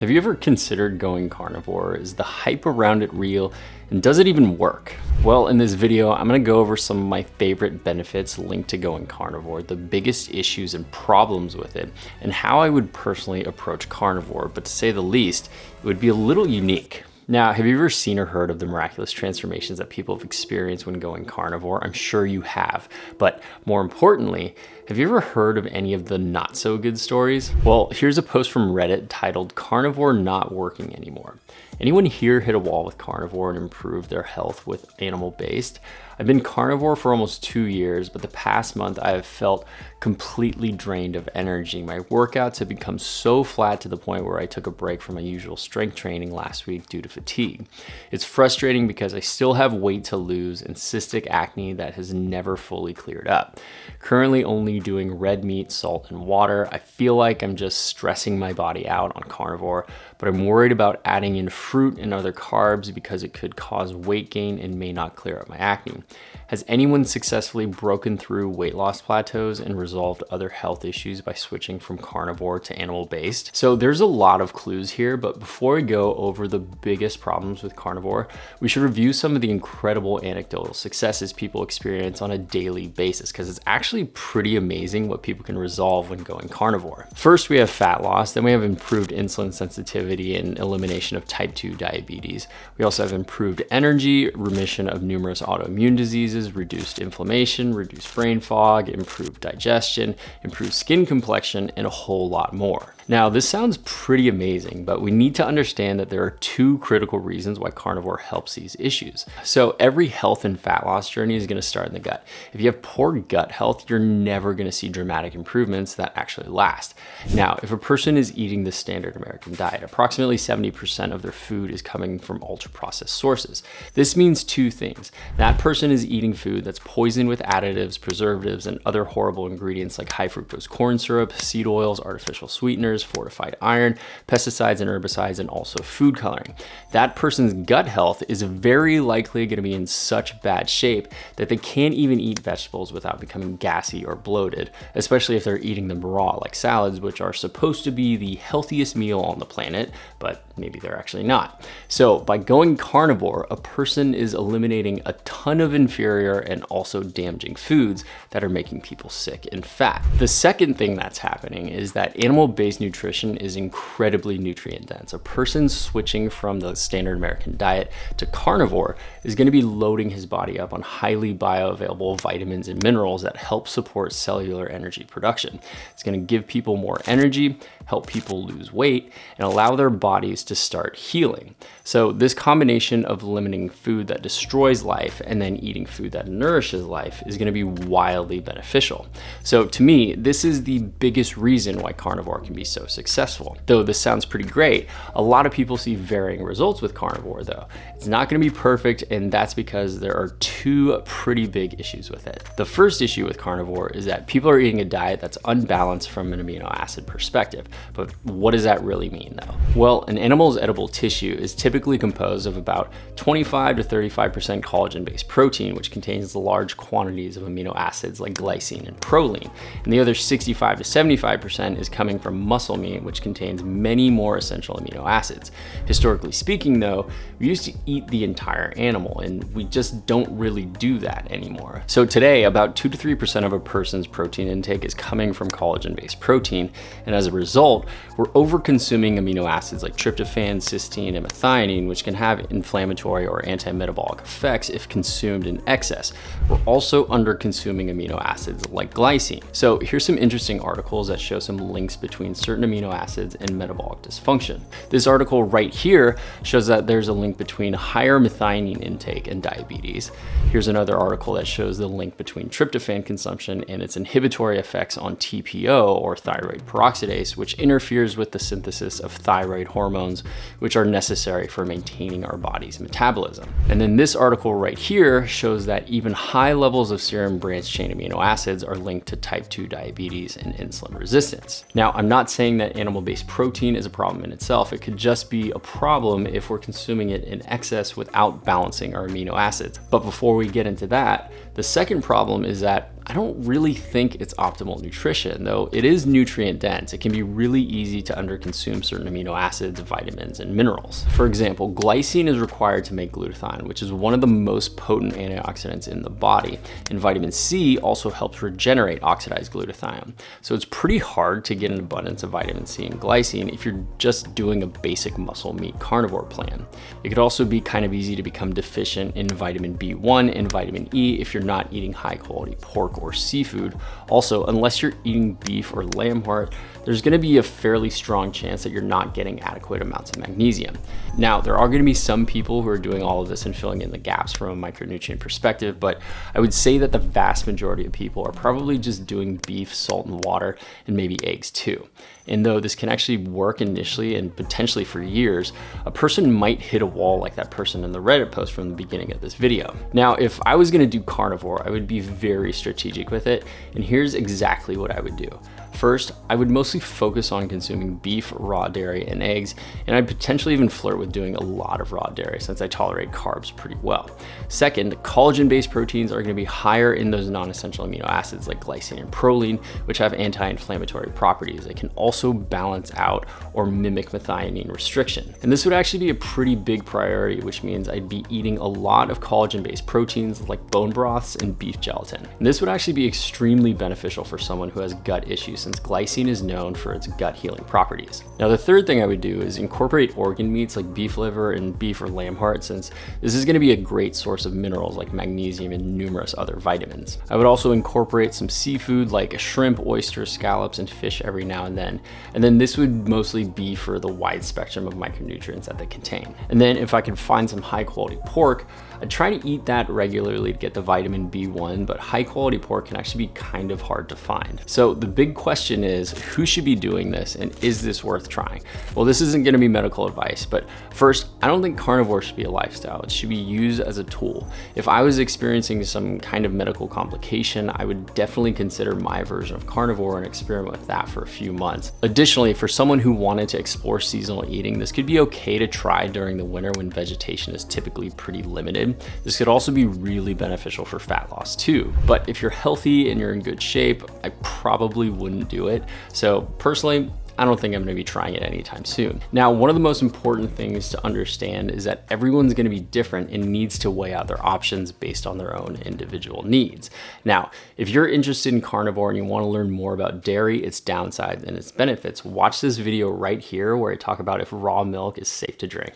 Have you ever considered going carnivore? Is the hype around it real? And does it even work? Well, in this video, I'm gonna go over some of my favorite benefits linked to going carnivore, the biggest issues and problems with it, and how I would personally approach carnivore, but to say the least, it would be a little unique. Now, have you ever seen or heard of the miraculous transformations that people have experienced when going carnivore? I'm sure you have, but more importantly, have you ever heard of any of the not so good stories? Well, here's a post from Reddit titled "Carnivore Not Working Anymore." Anyone here hit a wall with carnivore and improved their health with animal-based? I've been carnivore for almost 2 years, but the past month I have felt completely drained of energy. My workouts have become so flat to the point where I took a break from my usual strength training last week due to fatigue. It's frustrating because I still have weight to lose and cystic acne that has never fully cleared up. Currently only doing red meat, salt, and water. I feel like I'm just stressing my body out on carnivore, but I'm worried about adding in fruit and other carbs because it could cause weight gain and may not clear up my acne. Has anyone successfully broken through weight loss plateaus and resolved other health issues by switching from carnivore to animal-based? So there's a lot of clues here, but before we go over the biggest problems with carnivore, we should review some of the incredible anecdotal successes people experience on a daily basis, because it's actually pretty amazing what people can resolve when going carnivore. First, we have fat loss, then we have improved insulin sensitivity and elimination of type 2 diabetes. We also have improved energy, remission of numerous autoimmune diseases, reduced inflammation, reduced brain fog, improved digestion, improved skin complexion, and a whole lot more. Now, this sounds pretty amazing, but we need to understand that there are two critical reasons why carnivore helps these issues. So every health and fat loss journey is gonna start in the gut. If you have poor gut health, you're never gonna see dramatic improvements that actually last. Now, if a person is eating the standard American diet, approximately 70% of their food is coming from ultra-processed sources. This means two things. That person is eating food that's poisoned with additives, preservatives, and other horrible ingredients like high fructose corn syrup, seed oils, artificial sweeteners, fortified iron, pesticides and herbicides, and also food coloring. That person's gut health is very likely going to be in such bad shape that they can't even eat vegetables without becoming gassy or bloated, especially if they're eating them raw, like salads, which are supposed to be the healthiest meal on the planet, but maybe they're actually not. So by going carnivore, a person is eliminating a ton of inferior and also damaging foods that are making people sick and fat. The second thing that's happening is that animal-based nutrition is incredibly nutrient dense. A person switching from the standard American diet to carnivore is going to be loading his body up on highly bioavailable vitamins and minerals that help support cellular energy production. It's going to give people more energy, help people lose weight, and allow their bodies to start healing. So this combination of limiting food that destroys life and then eating food that nourishes life is going to be wildly beneficial. So to me, this is the biggest reason why carnivore can be so successful. Though this sounds pretty great, a lot of people see varying results with carnivore though. It's not going to be perfect, and that's because there are two pretty big issues with it. The first issue with carnivore is that people are eating a diet that's unbalanced from an amino acid perspective. But what does that really mean though? Well, an animal's edible tissue is typically composed of about 25 to 35% collagen-based protein, which contains large quantities of amino acids like glycine and proline. And the other 65 to 75% is coming from muscle meat, which contains many more essential amino acids. Historically speaking though, we used to eat the entire animal, and we just don't really do that anymore. So today, about 2 to 3% of a person's protein intake is coming from collagen-based protein, and as a result, we're over-consuming amino acids like tryptophan, cysteine, and methionine, which can have inflammatory or anti-metabolic effects if consumed in excess. We're also under-consuming amino acids like glycine. So here's some interesting articles that show some links between certain amino acids and metabolic dysfunction. This article right here shows that there's a link between higher methionine intake and diabetes. Here's another article that shows the link between tryptophan consumption and its inhibitory effects on TPO, or thyroid peroxidase, which interferes with the synthesis of thyroid hormones, which are necessary for maintaining our body's metabolism. And then this article right here shows that even high levels of serum branched chain amino acids are linked to type 2 diabetes and insulin resistance. Now, I'm not saying that animal-based protein is a problem in itself. It could just be a problem if we're consuming it in excess without balancing our amino acids. But before we get into that, the second problem is that I don't really think it's optimal nutrition, though it is nutrient dense. It can be really easy to underconsume certain amino acids, vitamins, and minerals. For example, glycine is required to make glutathione, which is one of the most potent antioxidants in the body. And vitamin C also helps regenerate oxidized glutathione. So it's pretty hard to get an abundance of vitamin C and glycine if you're just doing a basic muscle meat carnivore plan. It could also be kind of easy to become deficient in vitamin B1 and vitamin E if you're not eating high quality pork or seafood. Also, unless you're eating beef or lamb heart, there's going to be a fairly strong chance that you're not getting adequate amounts of magnesium. Now, there are going to be some people who are doing all of this and filling in the gaps from a micronutrient perspective, but I would say that the vast majority of people are probably just doing beef, salt, and water, and maybe eggs too. And though this can actually work initially and potentially for years, a person might hit a wall like that person in the Reddit post from the beginning of this video. Now, if I was going to do carnivore, I would be very strategic with it, and here's exactly what I would do. First, I would mostly focus on consuming beef, raw dairy, and eggs, and I'd potentially even flirt with doing a lot of raw dairy since I tolerate carbs pretty well. Second, collagen-based proteins are going to be higher in those non-essential amino acids like glycine and proline, which have anti-inflammatory properties. They can also balance out or mimic methionine restriction. And this would actually be a pretty big priority, which means I'd be eating a lot of collagen-based proteins like bone broths and beef gelatin. And this would actually be extremely beneficial for someone who has gut issues, since glycine is known for its gut healing properties. Now, the third thing I would do is incorporate organ meats like beef liver and beef or lamb heart, since this is going to be a great source of minerals like magnesium and numerous other vitamins. I would also incorporate some seafood like shrimp, oysters, scallops, and fish every now and then. And then this would mostly be for the wide spectrum of micronutrients that they contain. And then if I could find some high quality pork, I'd try to eat that regularly to get the vitamin B1, but high quality pork can actually be kind of hard to find. So the big question is, who should be doing this, and is this worth trying? Well, this isn't going to be medical advice, but first, I don't think carnivore should be a lifestyle. It should be used as a tool. If I was experiencing some kind of medical complication, I would definitely consider my version of carnivore and experiment with that for a few months. Additionally, for someone who wanted to explore seasonal eating, this could be okay to try during the winter when vegetation is typically pretty limited. This could also be really beneficial for fat loss too. But if you're healthy and you're in good shape, I probably wouldn't do it. So personally, I don't think I'm going to be trying it anytime soon. Now, one of the most important things to understand is that everyone's going to be different and needs to weigh out their options based on their own individual needs. Now, if you're interested in carnivore and you want to learn more about dairy, its downsides, and its benefits, watch this video right here where I talk about if raw milk is safe to drink.